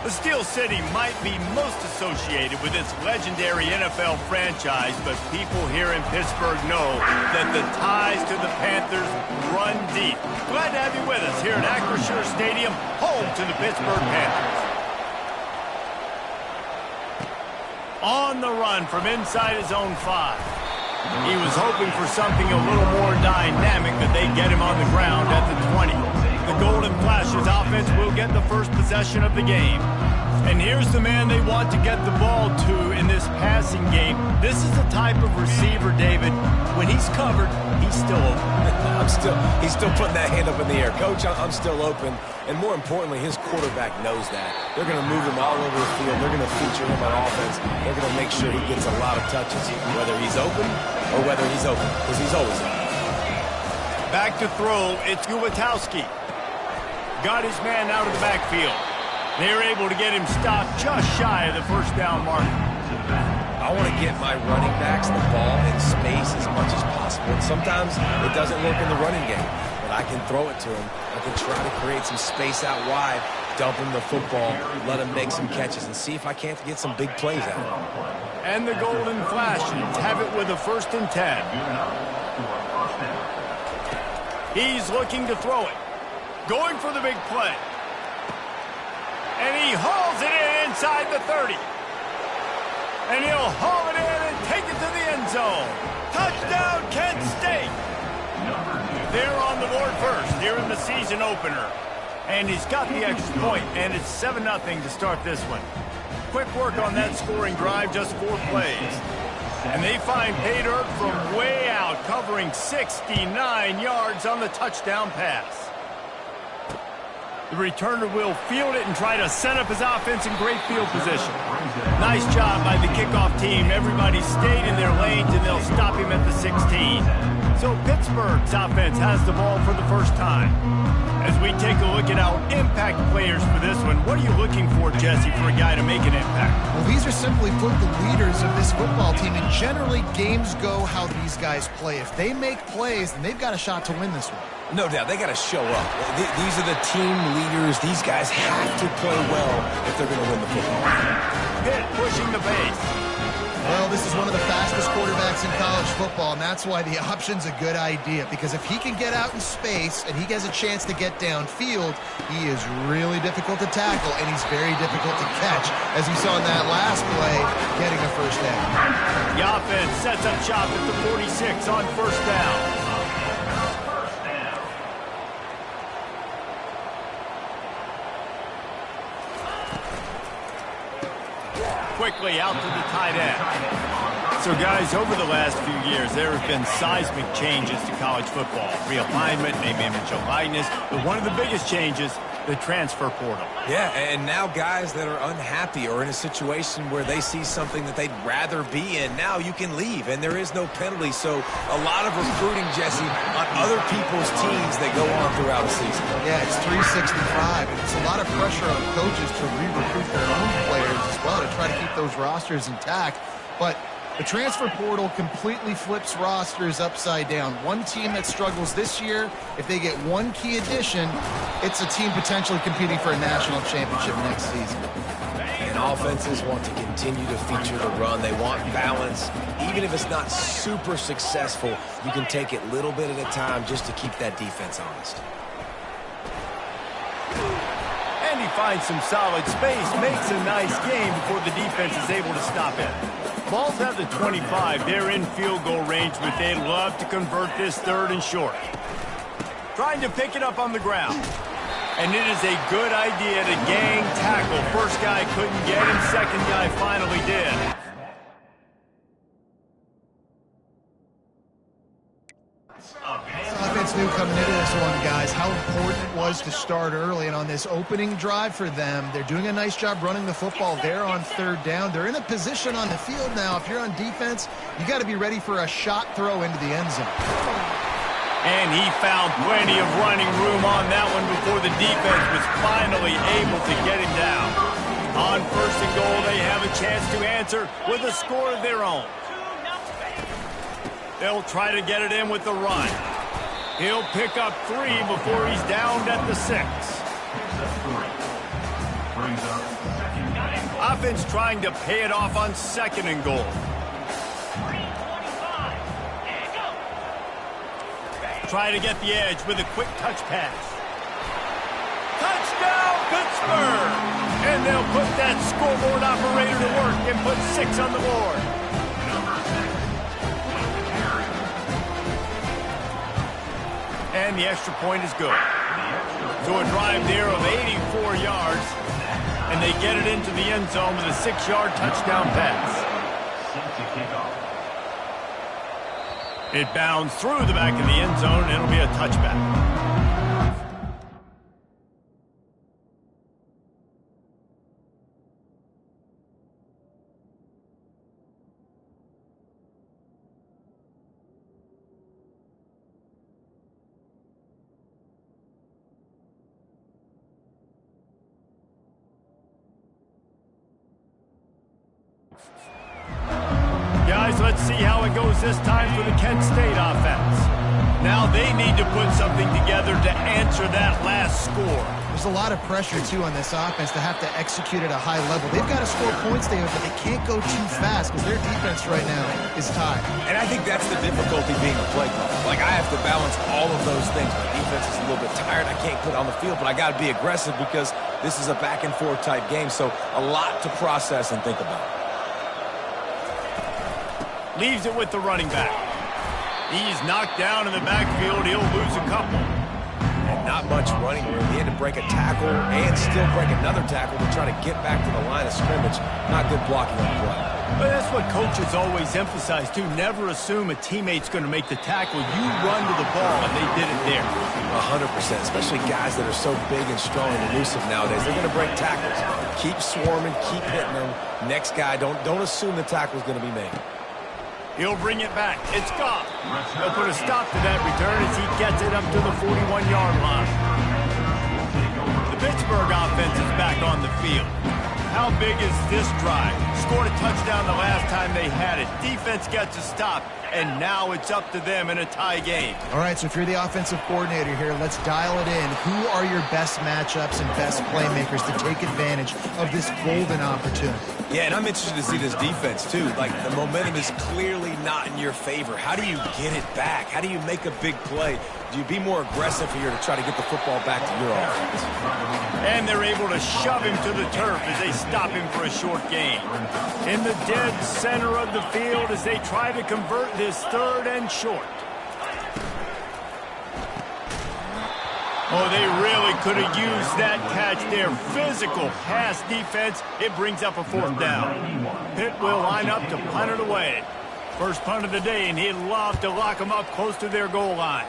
The Steel City might be most associated with its legendary NFL franchise, but people here in Pittsburgh know that the ties to the Panthers run deep. Glad to have you with us here at Acrisure Stadium, home to the Pittsburgh Panthers. On the run from inside his own 5. He was hoping for something a little more dynamic, but they get him on the ground at the 20. The Golden Flashes offense will get the first possession of the game. And here's the man they want to get the ball to in this passing game. This is the type of receiver, David, when he's covered, he's still open. He's still putting that hand up in the air. Coach, I'm still open. And more importantly, his quarterback knows that. They're going to move him all over the field. They're going to feature him on offense. They're going to make sure he gets a lot of touches, whether he's open or whether he's open, because he's always open. Back to throw, it's Gubitowski. Got his man out of the backfield. They're able to get him stopped just shy of the first down mark. I want to get my running backs the ball in space as much as possible. And sometimes it doesn't work in the running game, but I can throw it to him. I can try to create some space out wide, dump him the football, let him make some catches, and see if I can't get some big plays out of him. And the Golden Flashes have it with a 1st and 10. He's looking to throw it. Going for the big play. And he hauls it in inside the 30. And he'll haul it in and take it to the end zone. Touchdown, Kent State. They're on the board first here in the season opener. And he's got the extra point, and it's 7-0 to start this one. Quick work on that scoring drive, just 4 plays. And they find pay dirt from way out, covering 69 yards on the touchdown pass. The returner will field it and try to set up his offense in great field position. Nice job by the kickoff team. Everybody stayed in their lanes, and they'll stop him at the 16. So Pittsburgh's offense has the ball for the first time. As we take a look at our impact players for this one, what are you looking for, Jesse, for a guy to make an impact? Well, these are simply put the leaders of this football team, and generally games go how these guys play. If they make plays, then they've got a shot to win this one. No doubt, they got to show up. These are the team leaders. These guys have to play well if they're going to win the football. Pitt pushing the base. Well, this is one of the fastest quarterbacks in college football, and that's why the option's a good idea, because if he can get out in space and he has a chance to get downfield, he is really difficult to tackle, and he's very difficult to catch, as you saw in that last play, getting a first down. The offense sets up shop at the 46 on first down. Quickly out to the tight end. So, guys, over the last few years, there have been seismic changes to college football. Realignment, name, image, and likeness. But one of the biggest changes, the transfer portal. Yeah, and now guys that are unhappy or in a situation where they see something that they'd rather be in, now you can leave, and there is no penalty. So a lot of recruiting, Jesse, on other people's teams that go on throughout the season. Yeah, it's 365, and it's a lot of pressure on coaches to re-recruit their own players as well to try to keep those rosters intact. But the transfer portal completely flips rosters upside down. One team that struggles this year, if they get one key addition, it's a team potentially competing for a national championship next season. And offenses want to continue to feature the run. They want balance. Even if it's not super successful, you can take it little bit at a time just to keep that defense honest. And he finds some solid space, makes a nice game before the defense is able to stop it. Ball's at the 25. They're in field goal range, but they'd love to convert this 3rd and short. Trying to pick it up on the ground. And it is a good idea to gang tackle. First guy couldn't get him. Second guy finally did. Offense knew coming into this one, guys, how important it was to start early. And on this opening drive for them, they're doing a nice job running the football. They're on 3rd down. They're in a position on the field now. If you're on defense, you got to be ready for a shot throw into the end zone. And he found plenty of running room on that one before the defense was finally able to get him down. On 1st and goal, they have a chance to answer with a score of their own. They'll try to get it in with the run. He'll pick up 3 before he's downed at the 6. Brings up offense trying to pay it off on 2nd and goal. Try to get the edge with a quick touch pass. Touchdown, Pittsburgh! And they'll put that scoreboard operator to work and put 6 on the board. And the extra point is good. So a drive there of 84 yards, and they get it into the end zone with a 6-yard touchdown pass. It bounds through the back of the end zone, and it'll be a touchback. Guys, let's see how it goes this time for the Kent State offense. Now they need to put something together to answer that last score. There's a lot of pressure, too, on this offense to have to execute at a high level. They've got to score points, David, but they can't go too fast because their defense right now is tied. And I think that's the difficulty being a play caller. Like, I have to balance all of those things. My defense is a little bit tired. I can't put on the field, but I got to be aggressive because this is a back-and-forth type game, so a lot to process and think about. Leaves it with the running back. He's knocked down in the backfield. He'll lose a couple. And not much running room. He had to break a tackle and still break another tackle to try to get back to the line of scrimmage. Not good blocking on the play. But that's what coaches always emphasize, too. Never assume a teammate's going to make the tackle. You run to the ball, and they did it there. 100%, especially guys that are so big and strong and elusive nowadays. They're going to break tackles. Keep swarming, keep hitting them. Next guy, don't assume the tackle's going to be made. He'll bring it back. It's gone. He'll put a stop to that return as he gets it up to the 41-yard line. The Pittsburgh offense is back on the field. How big is this drive? Scored a touchdown the last time they had it. Defense gets a stop, and now it's up to them in a tie game. All right, so if you're the offensive coordinator here, let's dial it in. Who are your best matchups and best playmakers to take advantage of this golden opportunity? Yeah, and I'm interested to see this defense, too. Like, the momentum is clearly not in your favor. How do you get it back? How do you make a big play? Do you be more aggressive here to try to get the football back to your offense? And they're able to shove him to the turf as they stop him for a short gain. In the dead center of the field as they try to convert this 3rd and short. Oh, they really could have used that catch there. Physical pass defense. It brings up a 4th down. Pitt will line up to punt it away. First punt of the day, and he'd love to lock them up close to their goal line.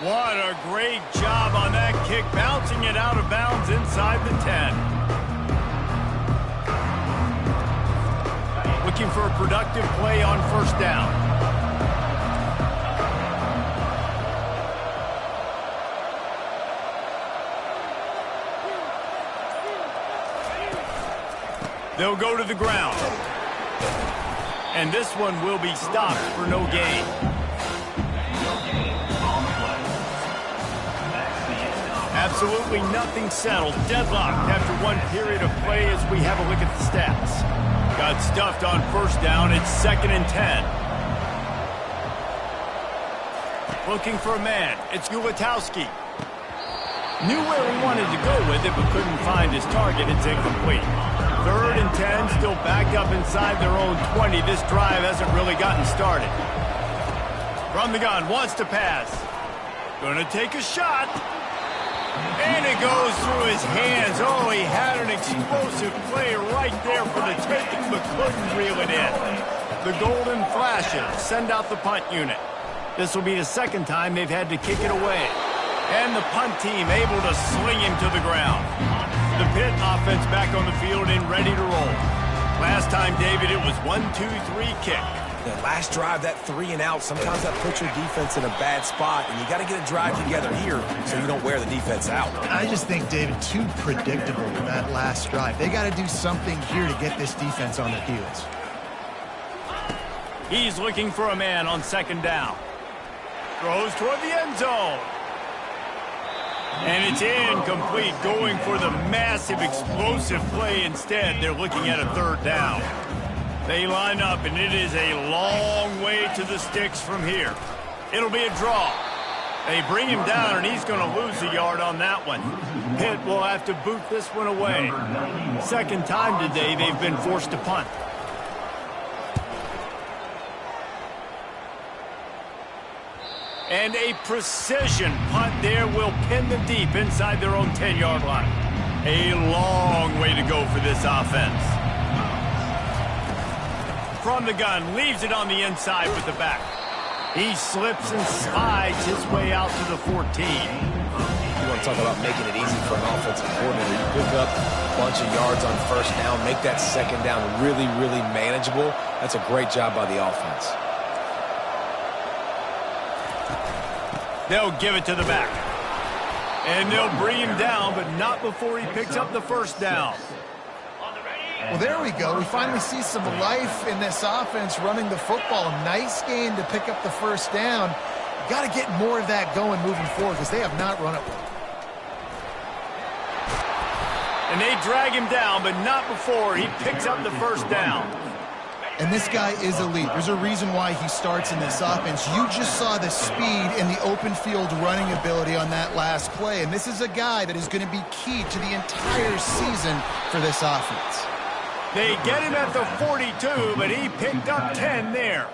What a great job on that kick, bouncing it out of bounds inside the 10. Looking for a productive play on 1st down. They'll go to the ground. And this one will be stopped for no gain. Absolutely nothing settled. Deadlocked after one period of play as we have a look at the stats. Got stuffed on 1st down. It's 2nd and 10. Looking for a man. It's Gulatowski. Knew where he wanted to go with it, but couldn't find his target. It's incomplete. 3rd and 10, still backed up inside their own 20. This drive hasn't really gotten started. From the gun, wants to pass. Gonna take a shot. And it goes through his hands. Oh, he had an explosive play right there for the taking, but couldn't reel it in. The golden flashes send out the punt unit. This will be the 2nd time they've had to kick it away. And the punt team able to sling him to the ground. The Pitt offense back on the field and ready to roll. Last time, David, it was 1-2-3 kick. The last drive, that 3 and out, sometimes that puts your defense in a bad spot, and you got to get a drive together here so you don't wear the defense out. I just think, David, too predictable with that last drive. They got to do something here to get this defense on their heels. He's looking for a man on 2nd down. Throws toward the end zone. And it's incomplete, going for the massive explosive play instead. They're looking at a third down. They line up, and it is a long way to the sticks from here. It'll be a draw. They bring him down, and he's going to lose a yard on that one. Pitt will have to boot this one away. Second time today they've been forced to punt. And a precision punt there will pin them deep inside their own 10-yard line. A long way to go for this offense. From the gun, leaves it on the inside with the back. He slips and slides his way out to the 14. You want to talk about making it easy for an offensive coordinator. You pick up a bunch of yards on first down, make that second down really, really manageable. That's a great job by the offense. They'll give it to the back. And they'll bring him down, but not before he picks up the first down. Well, there we go. We finally see some life in this offense running the football. Nice game to pick up the first down. Got to get more of that going moving forward because they have not run it well. And they drag him down, but not before he picks up the first down. And this guy is elite. There's a reason why he starts in this offense. You just saw the speed and the open field running ability on that last play. And this is a guy that is going to be key to the entire season for this offense. They get him at the 42, but he picked up 10 there.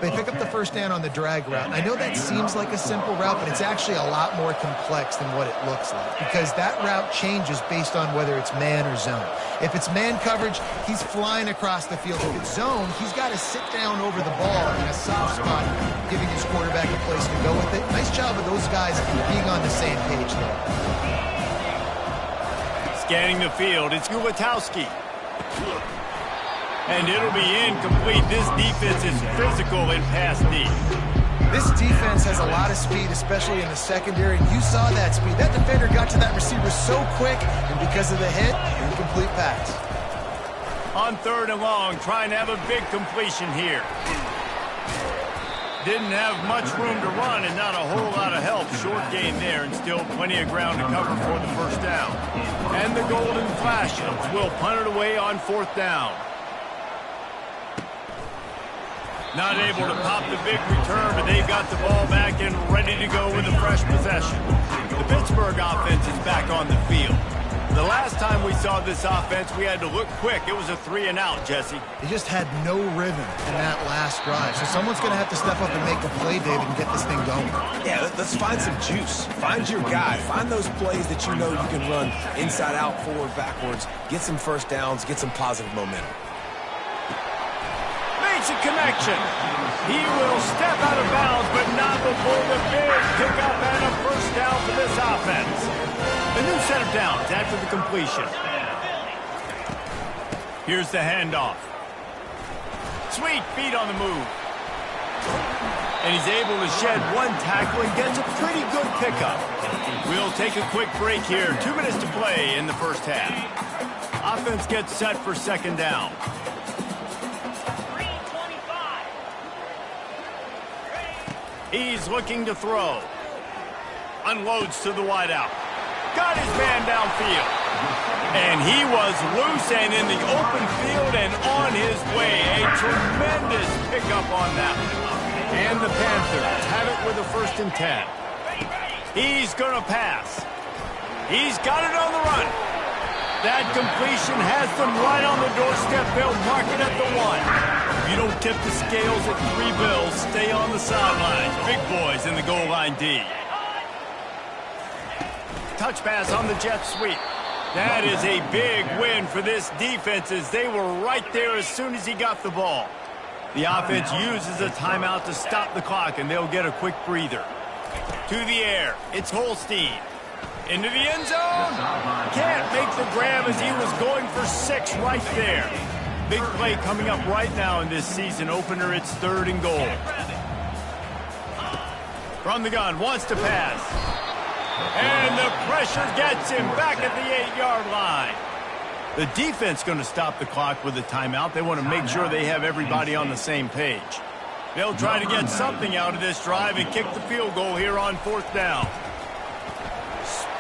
They pick up the first down on the drag route. I know that seems like a simple route, but it's actually a lot more complex than what it looks like because that route changes based on whether it's man or zone. If it's man coverage, he's flying across the field. If it's zone, he's got to sit down over the ball in a soft spot, giving his quarterback a place to go with it. Nice job of those guys being on the same page there. Scanning the field, it's Gulatowski. And it'll be incomplete. This defense is physical in pass D. This defense has a lot of speed, especially in the secondary. And you saw that speed. That defender got to that receiver so quick, and because of the hit, incomplete pass. On third and long, trying to have a big completion here. Didn't have much room to run and not a whole lot of help. Short gain there and still plenty of ground to cover for the first down. And the Golden Flashes will punt it away on fourth down. Not able to pop the big return, but they've got the ball back and ready to go with a fresh possession. The Pittsburgh offense is back on the field. The last time we saw this offense, we had to look quick. It was a 3-and-out, Jesse. They just had no rhythm in that last drive. So someone's going to have to step up and make a play, David, and get this thing going. Yeah, let's find some juice. Find your guy. Find those plays that you know you can run inside out, forward, backwards. Get some first downs. Get some positive momentum. Makes a connection. He will step out of bounds, but not before the big pickup and a first down for this offense. A new set of downs after the completion. Here's the handoff. Sweet feet on the move. And he's able to shed one tackle and gets a pretty good pickup. We'll take a quick break here. 2 minutes to play in the first half. Offense gets set for second down. He's looking to throw. Unloads to the wideout. Got his man downfield. And he was loose and in the open field and on his way. A tremendous pickup on that one. And the Panthers have it with a 1st and 10. He's going to pass. He's got it on the run. That completion has them right on the doorstep. They'll mark it at the 1. If you don't tip the scales at 3 bills, stay on the sidelines. Big boys in the goal line D. Touch pass on the jet sweep. That is a big win for this defense as they were right there as soon as he got the ball. The offense uses a timeout to stop the clock, and they'll get a quick breather. To the air, it's Holstein. Into the end zone. Can't make the grab as he was going for 6 right there. Big play coming up right now in this season opener. It's 3rd and goal. From the gun, wants to pass. And the pressure gets him back at the 8-yard line. The defense going to stop the clock with a timeout. They want to make sure they have everybody on the same page. They'll try to get something out of this drive and kick the field goal here on 4th down.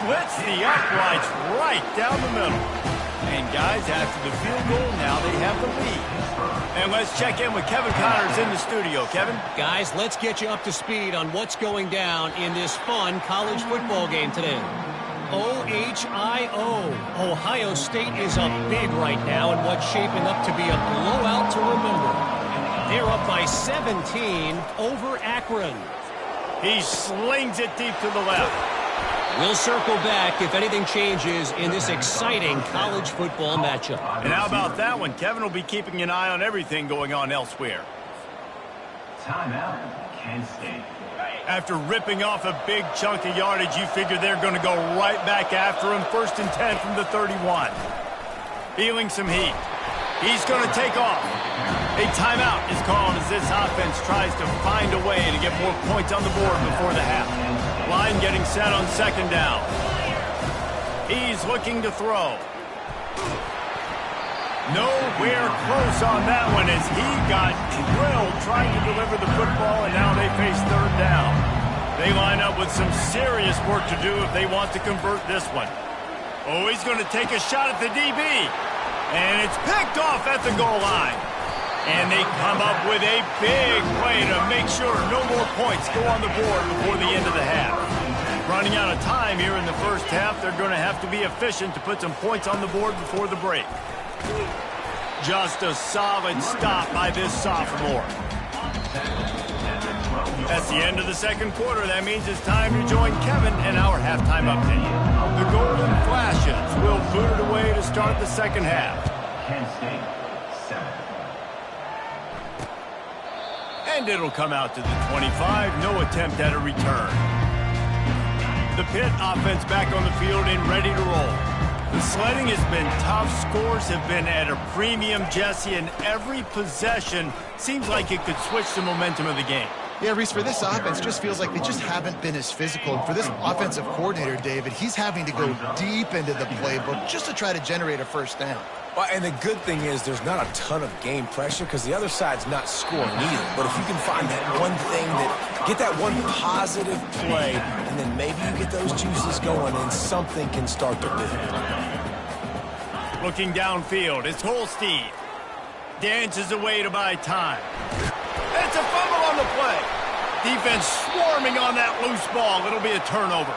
splits the uprights right down the middle. And guys, after the field goal, now they have the lead. And let's check in with Kevin Connors in the studio. Kevin? Guys, let's get you up to speed on what's going down in this fun college football game today. OHIO. Ohio State is up big right now in what's shaping up to be a blowout to remember. They're up by 17 over Akron. He slings it deep to the left. We'll circle back if anything changes in this exciting college football matchup. And how about that one? Kevin will be keeping an eye on everything going on elsewhere. Timeout, Kent State. After ripping off a big chunk of yardage, you figure they're going to go right back after him. 1st and 10 from the 31. Feeling some heat. He's going to take off. A timeout is called as this offense tries to find a way to get more points on the board before the half. Line getting set on 2nd down. He's looking to throw. Nowhere close on that one as he got drilled trying to deliver the football, and now they face 3rd down. They line up with some serious work to do if they want to convert this one. Oh, he's going to take a shot at the DB. And it's picked off at the goal line. And they come up with a big play to make sure no more points go on the board before the end of the half. Running out of time here in the first half, they're going to have to be efficient to put some points on the board before the break. Just a solid stop by this sophomore. That's the end of the 2nd quarter. That means it's time to join Kevin in our halftime update. The Golden Flashes will boot it away to start the 2nd half. Kent State, 7. And it'll come out to the 25. No attempt at a return. The Pitt offense back on the field and ready to roll. The sledding has been tough. Scores have been at a premium, Jesse, and every possession seems like it could switch the momentum of the game. Yeah, Reese, for this offense, just feels like they just haven't been as physical. And for this offensive coordinator, David, he's having to go deep into the playbook just to try to generate a 1st down. Well, and the good thing is there's not a ton of game pressure because the other side's not scoring either. But if you can find that one thing get that one positive play, and then maybe you get those juices going and something can start to build. Looking downfield, it's Holstein. Dances away to buy time. It's a fumble on the play. Defense swarming on that loose ball. It'll be a turnover.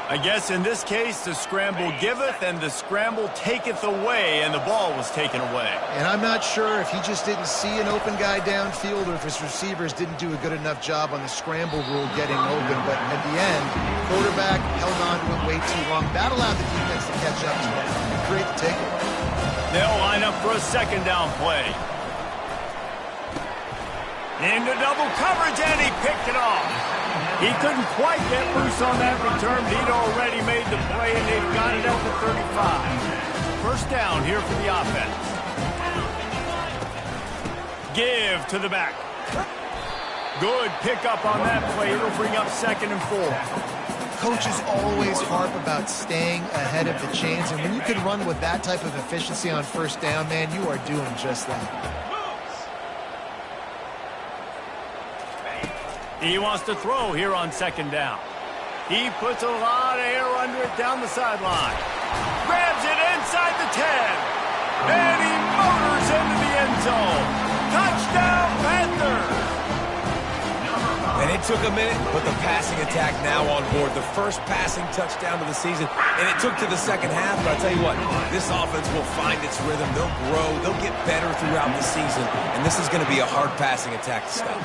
I guess in this case, the scramble giveth and the scramble taketh away, and the ball was taken away. And I'm not sure if he just didn't see an open guy downfield or if his receivers didn't do a good enough job on the scramble rule getting open. But at the end, quarterback held on to it way too long. That allowed the defense to catch up to him and create the takeaway. They'll line up for a 2nd down play. Into double coverage, and he picked it off. He couldn't quite get loose on that return. He'd already made the play, and they've got it at the 35. 1st down here for the offense. Give to the back. Good pickup on that play. It'll bring up 2nd and 4. Coaches always harp about staying ahead of the chains, and when you can run with that type of efficiency on 1st down, man, you are doing just that. He wants to throw here on 2nd down. He puts a lot of air under it down the sideline. Grabs it inside the 10. And he motors into the end zone. Touchdown, Panthers! And it took a minute, but the passing attack now on board. The first passing touchdown of the season, and it took to the 2nd half. But I'll tell you what, this offense will find its rhythm. They'll grow. They'll get better throughout the season. And this is going to be a hard passing attack to stop.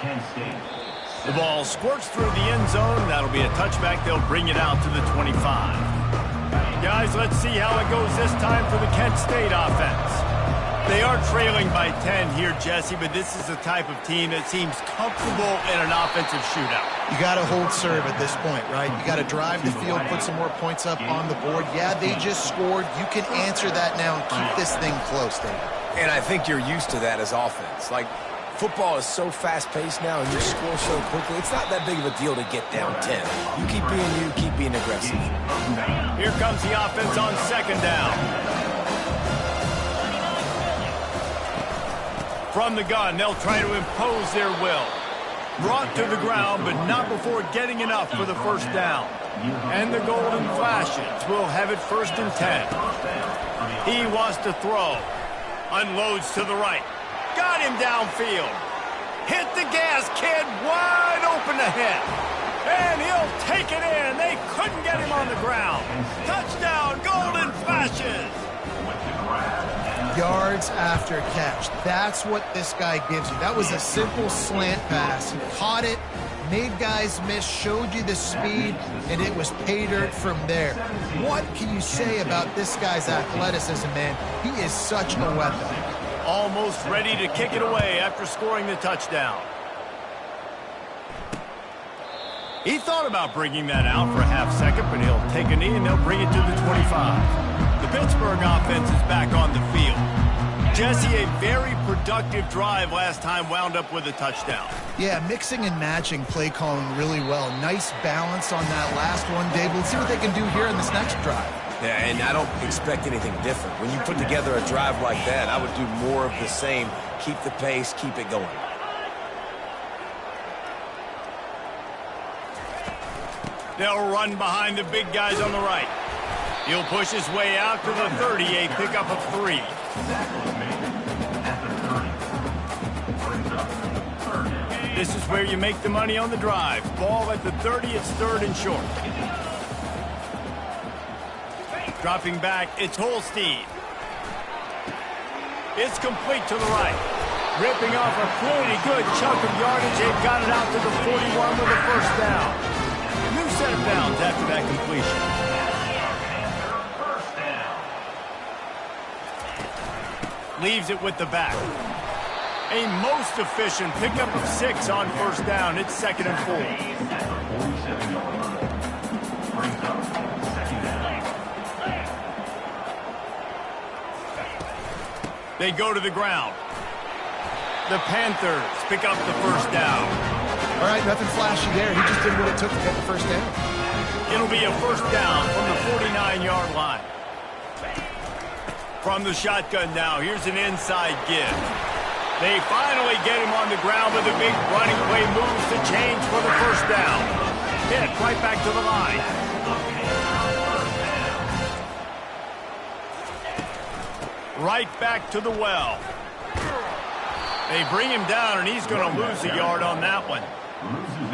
The ball squirts through the end zone. That'll be a touchback. They'll bring it out to the 25. Guys, let's see how it goes this time for the Kent State offense. They are trailing by 10 here, Jesse, but this is the type of team that seems comfortable in an offensive shootout. You got to hold serve at this point, right? You got to drive the field, put some more points up on the board. Yeah, they just scored. You can answer that now and keep this thing close, David. And I think you're used to that as offense. Like, football is so fast-paced now, and you score so quickly. It's not that big of a deal to get down 10. You keep being aggressive. Here comes the offense on 2nd down. From the gun, they'll try to impose their will. Brought to the ground, but not before getting enough for the first down. And the Golden Flashes will have it 1st and 10. He wants to throw. Unloads to the right. Got him downfield. Hit the gas, kid. Wide open ahead. And he'll take it in. They couldn't get him on the ground. Touchdown, Golden Flashes. Yards after catch. That's what this guy gives you. That was a simple slant pass. He caught it, made guys miss, showed you the speed, and it was pay dirt from there. What can you say about this guy's athleticism, man? He is such a weapon. Almost ready to kick it away after scoring the touchdown. He thought about bringing that out for a half second, but he'll take a knee and they'll bring it to the 25. The Pittsburgh offense is back on the field. Jesse, a very productive drive last time wound up with a touchdown. Yeah, mixing and matching play calling really well. Nice balance on that last one, Dave. Let's see what they can do here in this next drive. Yeah, and I don't expect anything different. When you put together a drive like that, I would do more of the same. Keep the pace, keep it going. They'll run behind the big guys on the right. He'll push his way out to the 38, pick up a 3. This is where you make the money on the drive. Ball at the 30, it's 3rd and short. Dropping back, it's Holstein. It's complete to the right. Ripping off a pretty good chunk of yardage. They've got it out to the 41 with a 1st down. New set of downs after that completion. Leaves it with the back. A most efficient pickup of 6 on 1st down. It's 2nd and 4. They go to the ground. The Panthers pick up the 1st down. All right, nothing flashy there. He just did what it took to get the 1st down. It'll be a 1st down from the 49-yard line. From the shotgun now, here's an inside give. They finally get him on the ground with a big running play, moves to change for the 1st down. Hit right back to the line. Right back to the well. They bring him down, and he's going to lose a yard on that one.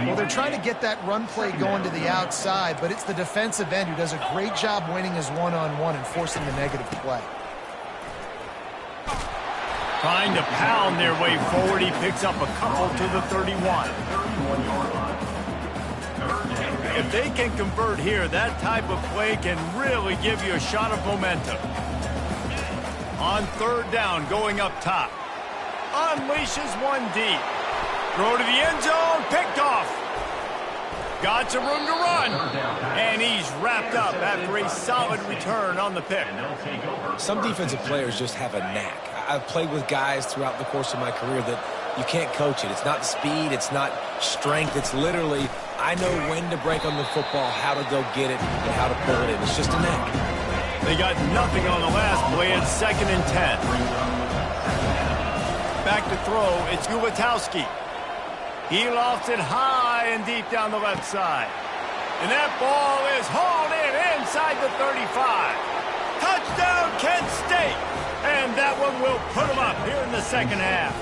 Well, they're trying to get that run play going to the outside, but it's the defensive end who does a great job winning his one-on-one and forcing the negative play. Trying to pound their way forward. He picks up a couple to the 31. If they can convert here, that type of play can really give you a shot of momentum. On 3rd down, going up top. Unleashes one deep. Throw to the end zone, picked off. Got some room to run. And he's wrapped up after a solid return on the pick. Some defensive players just have a knack. I've played with guys throughout the course of my career that you can't coach it. It's not speed, it's not strength. It's literally, I know when to break on the football, how to go get it, and how to pull it in. It's just a knack. They got nothing on the last play. It's 2nd and 10. Back to throw. It's Gubitowski. He lofts it high and deep down the left side. And that ball is hauled in inside the 35. Touchdown, Kent State. And that one will put them up here in the 2nd half.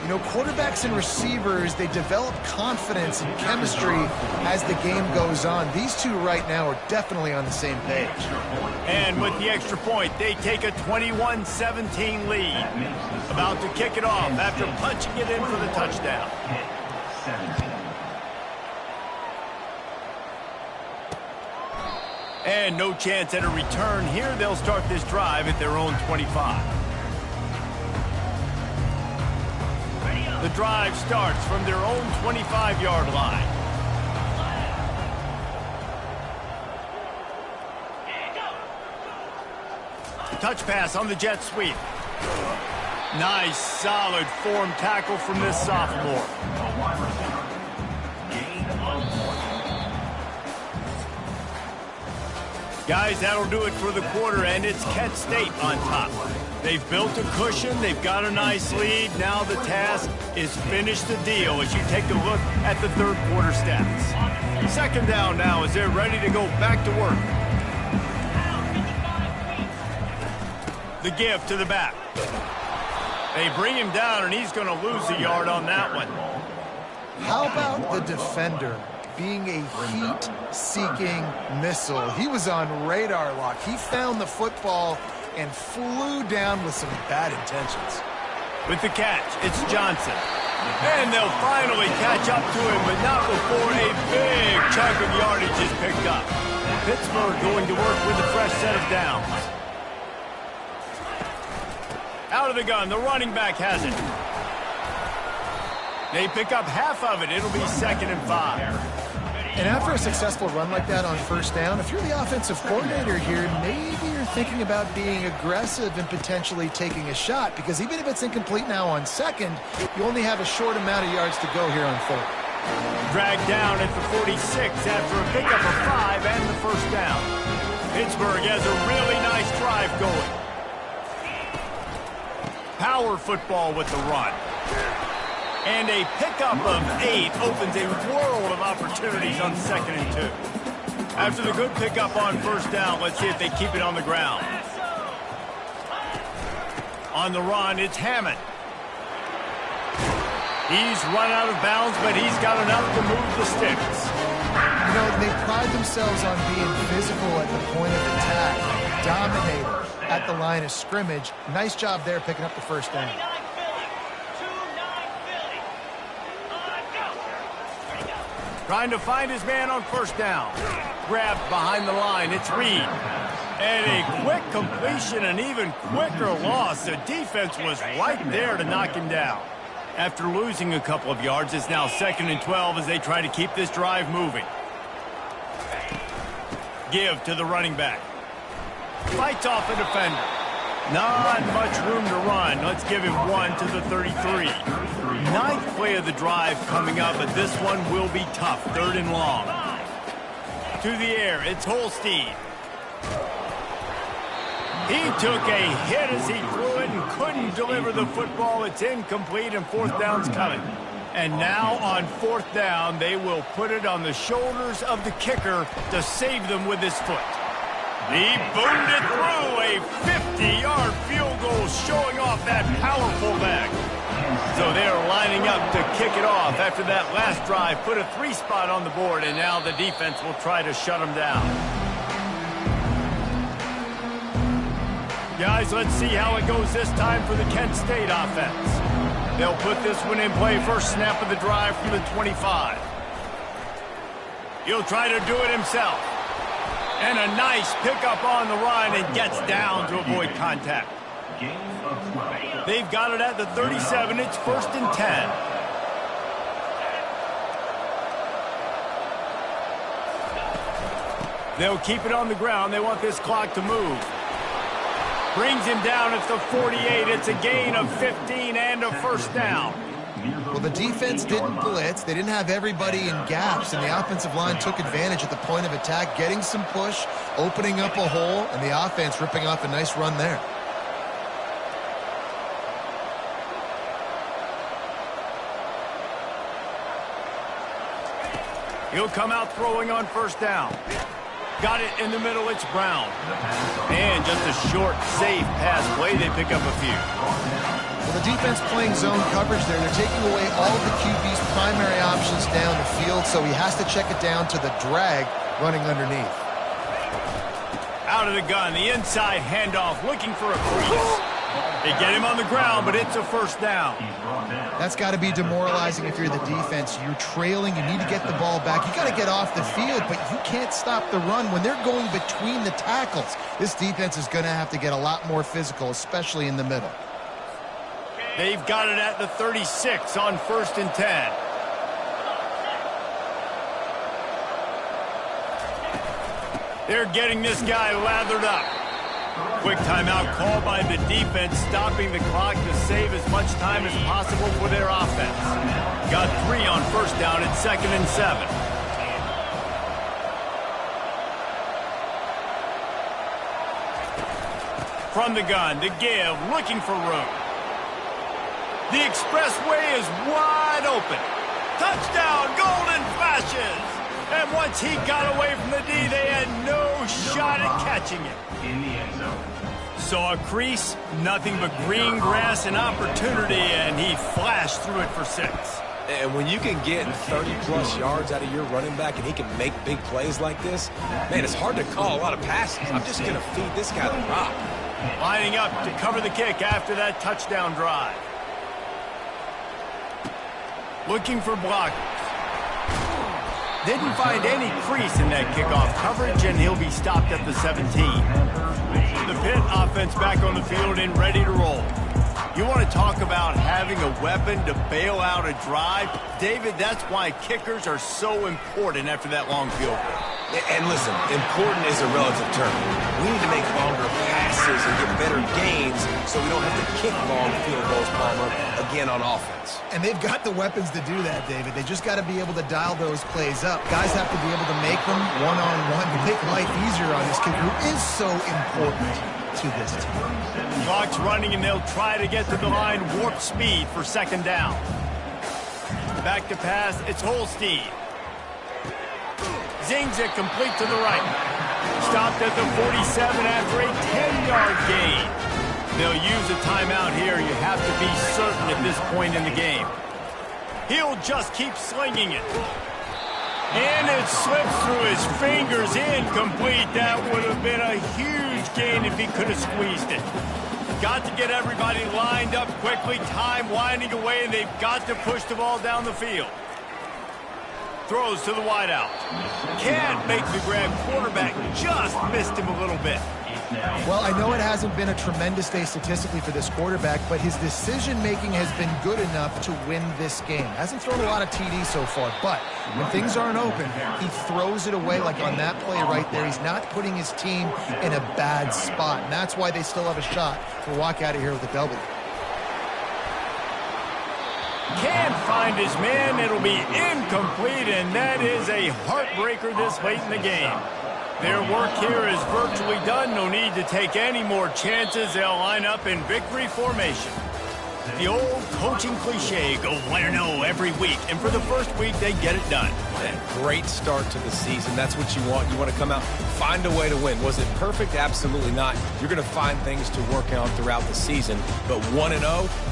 You know, quarterbacks and receivers, they develop confidence and chemistry as the game goes on. These two right now are definitely on the same page. And with the extra point, they take a 21-17 lead. About to kick it off after punching it in for the touchdown. And no chance at a return here. They'll start this drive at their own 25. The drive starts from their own 25-yard line. Touch pass on the jet sweep. Nice, solid form tackle from this sophomore. Guys, that'll do it for the quarter, and it's Kent State on top. They've built a cushion. They've got a nice lead. Now the task is finish the deal as you take a look at the third quarter stats. Second down now as they're ready to go back to work. The give to the back. They bring him down, and he's going to lose a yard on that one. How about the defender being a heat-seeking missile? He was on radar lock. He found the football and flew down with some bad intentions. With the catch, it's Johnson. And they'll finally catch up to him, but not before a big chunk of yardage is picked up. Pittsburgh going to work with a fresh set of downs. Out of the gun, the running back has it. They pick up half of it. It'll be 2nd and 5. And after a successful run like that on first down, if you're the offensive coordinator here, maybe you're thinking about being aggressive and potentially taking a shot, because even if it's incomplete now on second, you only have a short amount of yards to go here on third. Dragged down at the 46 after a pickup of 5 and the first down. Pittsburgh has a really nice drive going. Power football with the run. And a pickup of 8 opens a world of opportunities on 2nd and 2. After the good pickup on first down, let's see if they keep it on the ground. On the run, it's Hammond. He's run out of bounds, but he's got enough to move the sticks. You know, they pride themselves on being physical at the point of attack, dominator at the line of scrimmage. Nice job there picking up the first down. Trying to find his man on first down. Grabbed behind the line. It's Reed. And a quick completion, an even quicker loss. The defense was right there to knock him down. After losing a couple of yards, it's now 2nd and 12 as they try to keep this drive moving. Give to the running back. Fights off a defender. Not much room to run. Let's give him 1 to the 33. 9th play of the drive coming up, but this one will be tough. 3rd and long. To the air, it's Holstein. He took a hit as he threw it and couldn't deliver the football. It's incomplete, and 4th down's coming. And now on 4th down, they will put it on the shoulders of the kicker to save them with his foot. He boomed it through, a 50-yard field goal showing off that powerful leg. So they're lining up to kick it off after that last drive. Put a 3-spot on the board, and now the defense will try to shut them down. Guys, let's see how it goes this time for the Kent State offense. They'll put this one in play. First snap of the drive from the 25. He'll try to do it himself. And a nice pickup on the run and gets down to avoid contact. They've got it at the 37. It's 1st and 10. They'll keep it on the ground. They want this clock to move. Brings him down at the 48. It's a gain of 15 and a first down. Well, the defense didn't blitz. They didn't have everybody in gaps, and the offensive line took advantage at the point of attack, getting some push, opening up a hole, and the offense ripping off a nice run there. He'll come out throwing on first down. Got it in the middle, it's Brown. And just a short, safe pass play, they pick up a few. Well, the defense playing zone coverage there. They're taking away all of the QB's primary options down the field, so he has to check it down to the drag running underneath. Out of the gun, the inside handoff, looking for a crease. They get him on the ground, but it's a first down. That's got to be demoralizing if you're the defense. You're trailing. You need to get the ball back. You got to get off the field, but you can't stop the run. When they're going between the tackles, this defense is going to have to get a lot more physical, especially in the middle. They've got it at the 36 on 1st and 10. They're getting this guy lathered up. Quick timeout called by the defense, stopping the clock to save as much time as possible for their offense. Got 3 on first down at 2nd and 7. From the gun, to give, looking for room. The expressway is wide open. Touchdown, Golden Flashes! And once he got away from the D, they had no shot at catching it. In the end zone. Saw a crease, nothing but green grass and opportunity, and he flashed through it for 6. And when you can get 30-plus yards out of your running back and he can make big plays like this, man, it's hard to call a lot of passes. I'm just going to feed this guy the rock. Lining up to cover the kick after that touchdown drive. Looking for blockers. Didn't find any crease in that kickoff coverage, and he'll be stopped at the 17. The Pitt offense back on the field and ready to roll. You want to talk about having a weapon to bail out a drive? David, that's why kickers are so important after that long field goal. And listen, important is a relative term. We need to make longer passes and get better gains so we don't have to kick long field goals, Palmer, again on offense. And they've got the weapons to do that, David. They just got to be able to dial those plays up. Guys have to be able to make them one-on-one to make life easier on this kid who is so important to this team. Clock's running, and they'll try to get to the line warp speed for 2nd down. Back to pass, it's Holstein. Zings it complete to the right. Stopped at the 47 after a 10-yard gain. They'll use a timeout here. You have to be certain at this point in the game. He'll just keep slinging it. And it slips through his fingers, incomplete. That would have been a huge gain if he could have squeezed it. Got to get everybody lined up quickly. Time winding away, and they've got to push the ball down the field. Throws to the wideout. Can't make the grab. Quarterback just missed him a little bit. Well, I know it hasn't been a tremendous day statistically for this quarterback, but his decision-making has been good enough to win this game. Hasn't thrown a lot of TDs so far, but when things aren't open, he throws it away like on that play right there. He's not putting his team in a bad spot, and that's why they still have a shot to walk out of here with a W. Can't find his man. It'll be incomplete, and that is a heartbreaker this late in the game. Their work here is virtually done. No need to take any more chances. They'll line up in victory formation. The old coaching cliche, go win or no every week. And for the first week, they get it done. Great start to the season. That's what you want. You want to come out, find a way to win. Was it perfect? Absolutely not. You're going to find things to work on throughout the season. But 1-0,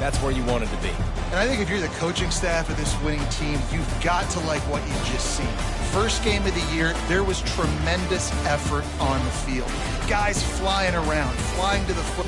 that's where you wanted to be. And I think if you're the coaching staff of this winning team, you've got to like what you've just seen. First game of the year, there was tremendous effort on the field. Guys flying around, flying to the foot.